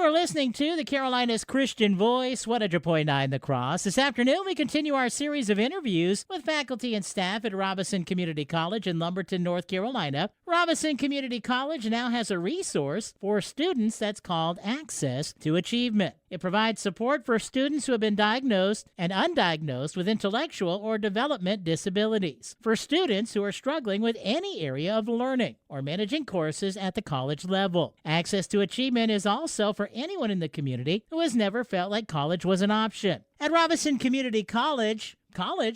are listening to the Carolinas Christian Voice, 100.9 The Cross. This afternoon, we continue our series of interviews with faculty and staff at Robeson Community College in Lumberton, North Carolina. Robeson Community College now has a resource for students that's called Access to Achievement. It provides support for students who have been diagnosed and undiagnosed with intellectual or development disabilities, for students who are struggling with any area of learning or managing courses at the college level. Access to Achievement is also for anyone in the community who has never felt like college was an option. At Robeson Community College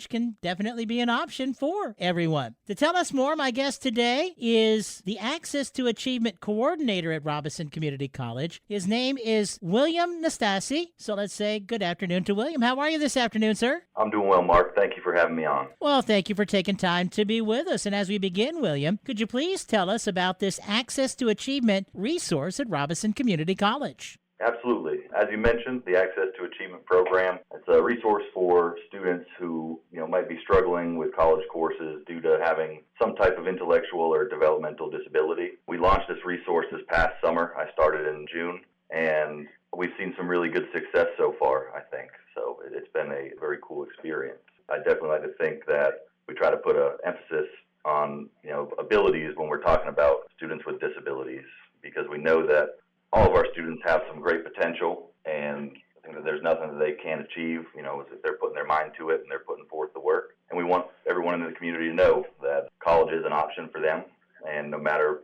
can definitely be an option for everyone. To tell us more, my guest today is the Access to Achievement Coordinator at Robeson Community College. His name is William Natasi. So let's say good afternoon to William. How are you this afternoon, sir? I'm doing well, Mark. Thank you for having me on. Well, thank you for taking time to be with us. And as we begin, William, could you please tell us about this Access to Achievement resource at Robeson Community College? Absolutely. As you mentioned, the Access to Achievement program, it's a resource for students who, might be struggling with college courses due to having some type of intellectual or developmental disability. We launched this resource this past summer. I started in June, and we've seen some really good success so far, I think. So it's been a very cool experience. I definitely like to think that we try to put an emphasis on, abilities when we're talking about students with disabilities, because we know that all of our students have some great potential, and I think that there's nothing that they can't achieve, if they're putting their mind to it and they're putting forth the work. And we want everyone in the community to know that college is an option for them, and no matter,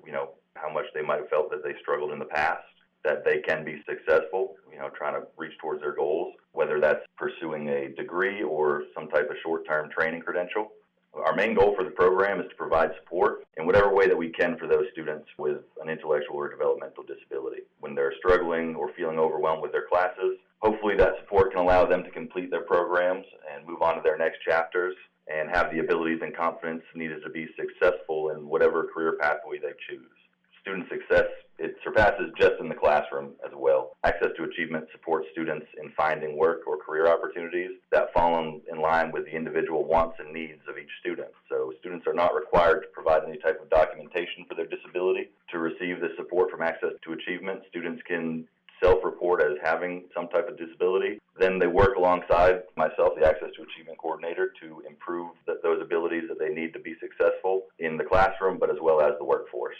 how much they might have felt that they struggled in the past, that they can be successful, trying to reach towards their goals, whether that's pursuing a degree or some type of short-term training credential. Our main goal for the program is to provide support in whatever way that we can for those students with an intellectual or developmental disability. When they're struggling or feeling overwhelmed with their classes, hopefully that support can allow them to complete their programs and move on to their next chapters and have the abilities and confidence needed to be successful in whatever career pathway they choose. Student success, it surpasses just in the classroom as well. Access to Achievement supports students in finding work or career opportunities that fall in line with the individual wants and needs of each student. So students are not required to provide any type of documentation for their disability. To receive the support from Access to Achievement, students can self-report as having some type of disability. Then they work alongside myself, the Access to Achievement Coordinator, to improve those abilities that they need to be successful in the classroom, but as well as the workforce.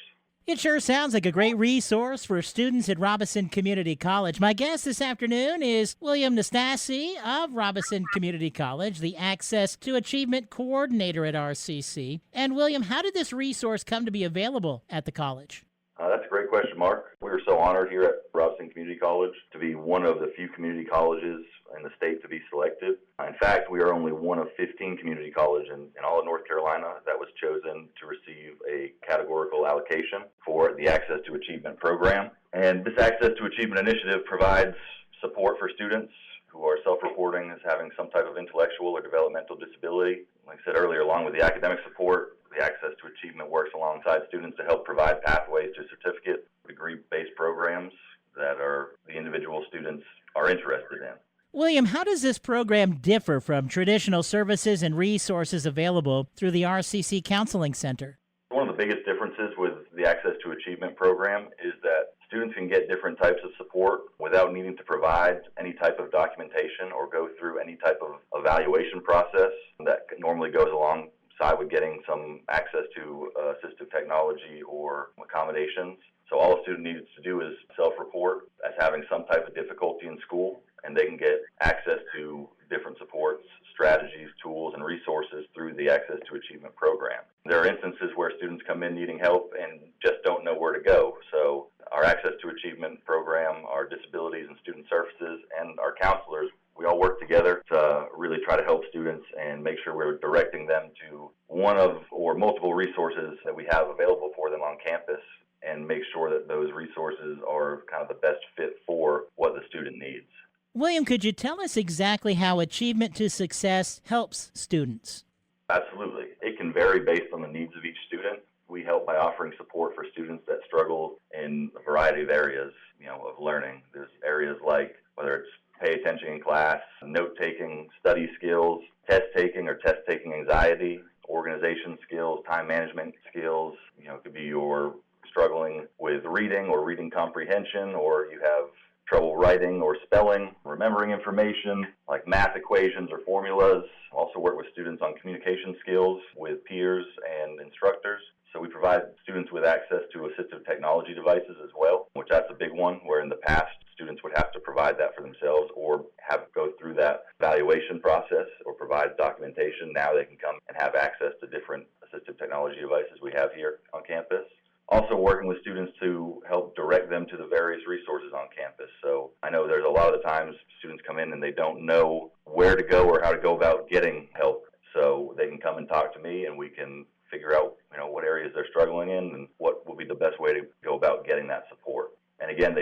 It sure sounds like a great resource for students at Robeson Community College. My guest this afternoon is William Natasi of Robeson Community College, the Access to Achievement Coordinator at RCC. And William, how did this resource come to be available at the college? That's a great question, Mark. We were so honored here at Robeson Community College to be one of the few community colleges in the state to be selected. In fact, we are only one of 15 community colleges in all of North Carolina that was chosen to receive a categorical allocation for the Access to Achievement program. And this Access to Achievement initiative provides support for students who are self-reporting as having some type of intellectual or developmental disability. Like I said earlier, along with the academic support, the Access to Achievement works alongside students to help provide pathways to certificate, degree-based programs that the individual students are interested in. William, how does this program differ from traditional services and resources available through the RCC Counseling Center? One of the biggest differences with the Access to Achievement program is that students can get different types of support without needing to provide any type of documentation or go through any type of evaluation process that normally goes alongside with getting some access to assistive technology or accommodations. So all a student needs to do is self-report as having some type of difficulty in school, and they can get access to different supports, strategies, tools, and resources through the Access to Achievement program. There are instances where students come in needing help and just don't know where to go. So our Access to Achievement program, our disabilities and student services, and our counselors, we all work together to really try to help students and make sure we're directing them to one of or multiple resources that we have available for them on campus, and make sure that those resources are kind of the best fit for what the student needs. William, could you tell us exactly how Achievement to Success helps students? Absolutely. It can vary based on the needs of each student. We help by offering support for students that struggle in a variety of areas, of learning. There's areas like whether it's pay attention in class, note-taking, study skills, test-taking or test-taking anxiety, organization skills, time management skills. It could be you're struggling with reading or reading comprehension, or you have trouble writing or spelling, remembering information like math equations or formulas. Also work with students on communication skills with peers and instructors. So we provide students with access to assistive technology devices as well, which that's a big one, where in the past students would have to provide that for themselves or go through that evaluation process or provide documentation. Now they can come and have access to different assistive technology devices we have here on campus. Also working with students to help direct them to the various resources on campus. So I know there's a lot of the times students come in and they don't know where to go or how to go about getting help. So they can come and talk to me and we can figure out, what areas they're struggling in and what will be the best way to go about getting that support. And again,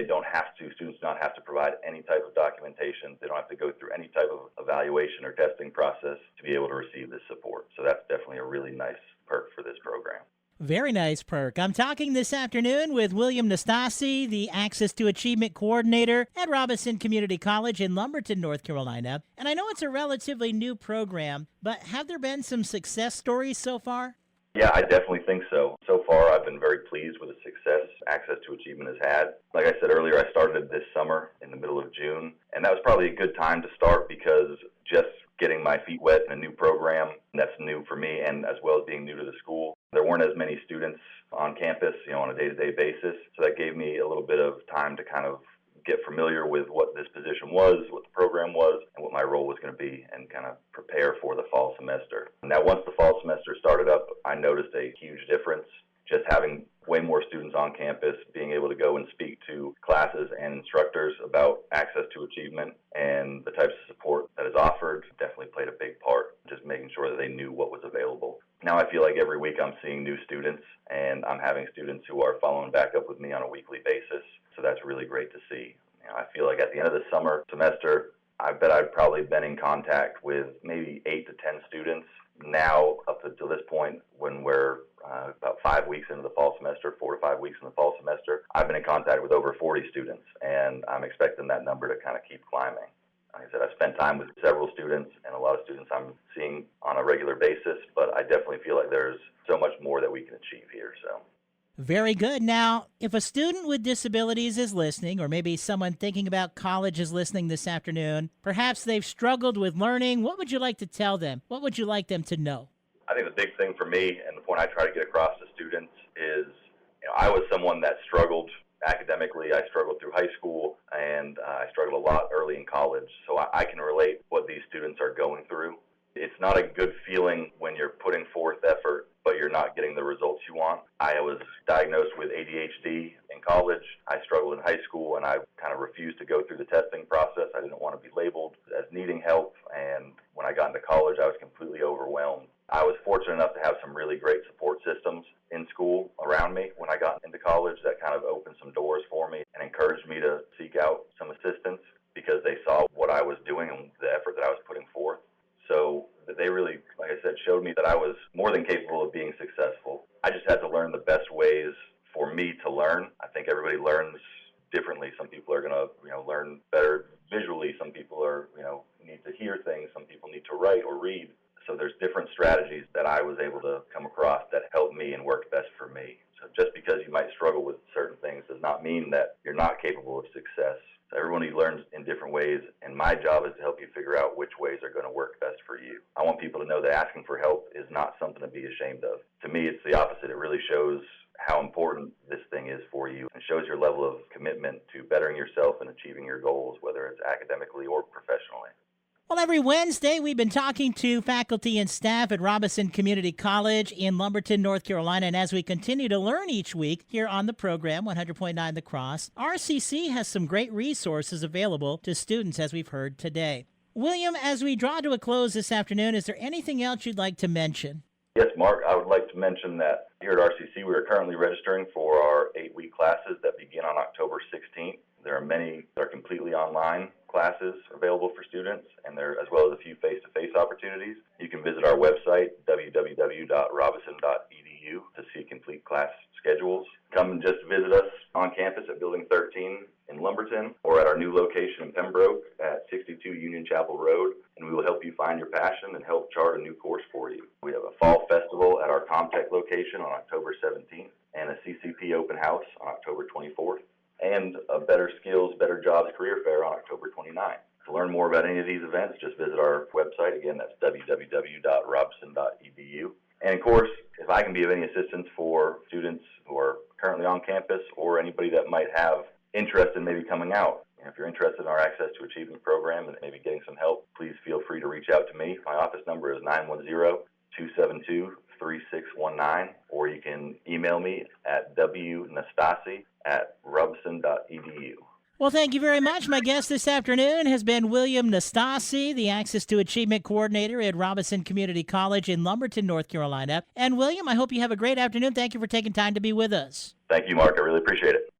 students don't have to provide any type of documentation. They don't have to go through any type of evaluation or testing process to be able to receive this support. So that's definitely a really nice perk for this program. Very nice perk. I'm talking this afternoon with William Natasi, the Access to Achievement Coordinator at Robeson Community College in Lumberton, North Carolina. And I know it's a relatively new program, but have there been some success stories so far? Yeah, I definitely think so. So far, I've been very pleased with the success Access to Achievement has had. Like I said earlier, I started this summer in the middle of June, and that was probably a good time to start because just getting my feet wet in a new program that's new for me and as well as being new to the school. There weren't as many students on campus, on a day-to-day basis, so that gave me a little bit of time to kind of get familiar with what this position was, what the program was, and what my role was going to be, and kind of prepare for the fall semester. Now, once the fall semester started up, I noticed a huge difference. Just having way more students on campus, being able to go and speak to classes and instructors about Access to Achievement and the types of support that is offered definitely played a big part, just making sure that they knew what was available. Now I feel like every week I'm seeing new students, and I'm having students who are following back up with me on a weekly basis. So that's really great to see. I feel like at the end of the summer semester, I bet I've probably been in contact with maybe 8 to 10 students. Now, up until this point, when we're about 5 weeks into the fall semester, 4 to 5 weeks in the fall semester, I've been in contact with over 40 students, and I'm expecting that number to kind of keep climbing. Like I said, I've spent time with several students, and a lot of students I'm seeing on a regular basis, but I definitely feel like there's so much more that we can achieve here. So. Very good. Now, if a student with disabilities is listening, or maybe someone thinking about college is listening this afternoon, perhaps they've struggled with learning, what would you like to tell them? What would you like them to know? I think the big thing for me, and the point I try to get across to students is, I was someone that struggled academically. I struggled through high school, and I struggled a lot early in college. So I can relate what these students are going through. It's not a good feeling when you're putting forth effort, but you're not getting the results you want. I was diagnosed with ADHD in college. I struggled in high school, and I kind of refused to go through the testing process. I didn't want to be labeled as needing help, and when I got into college, I was completely overwhelmed. I was fortunate enough to have some really great support systems in school around me when I got into college that kind of opened some doors for me and encouraged me to seek out some assistance because they saw what I was doing and the effort that I was putting forth. So they really, like I said, showed me that I was more than capable of being successful. I just had to learn the best ways for me to learn. I think everybody learns differently. Some people are going to, learn better visually. Some people are, need to hear things. Some people need to write or read. So there's different strategies that I was able to come across that helped me and worked best for me. So just because you might struggle with certain things does not mean that you're not capable of success. So everybody learns in different ways, and my job is to help you figure out which ways are going to work best for you. I want people to know that asking for help is not something to be ashamed of. To me, it's the opposite. It really shows how important this thing is for you and shows your level of commitment to bettering yourself and achieving your goals, whether it's academically or professionally. Well, every Wednesday, we've been talking to faculty and staff at Robeson Community College in Lumberton, North Carolina. And as we continue to learn each week here on the program, 100.9 The Cross, RCC has some great resources available to students, as we've heard today. William, as we draw to a close this afternoon, is there anything else you'd like to mention? Yes, Mark, I would like to mention that here at RCC, we are currently registering for our 8-week classes that begin on October 16th. There are many that are completely online classes available for students, and there as well as a few face-to-face opportunities. You can visit our website, www.robeson.edu, to see complete class schedules. Come and just visit us on campus at Building 13 in Lumberton, or at our new location in Pembroke at 62 Union Chapel Road, and we will help you find your passion and help chart a new course for you. We have a fall festival at our Comtech location on October 17th, and a CCP open house on October 24th. and a Better Skills, Better Jobs career fair on October 29th. To learn more about any of these events, just visit our website. Again, that's www.robeson.edu. And of course, if I can be of any assistance for students who are currently on campus or anybody that might have interest in maybe coming out, if you're interested in our Access to Achievement program and maybe getting some help, please feel free to reach out to me. My office number is 910-272-3619, or you can email me at wnastasi@robeson.edu. Well, thank you very much. My guest this afternoon has been William Natasi, the Access to Achievement Coordinator at Robeson Community College in Lumberton, North Carolina. And William, I hope you have a great afternoon. Thank you for taking time to be with us. Thank you, Mark. I really appreciate it.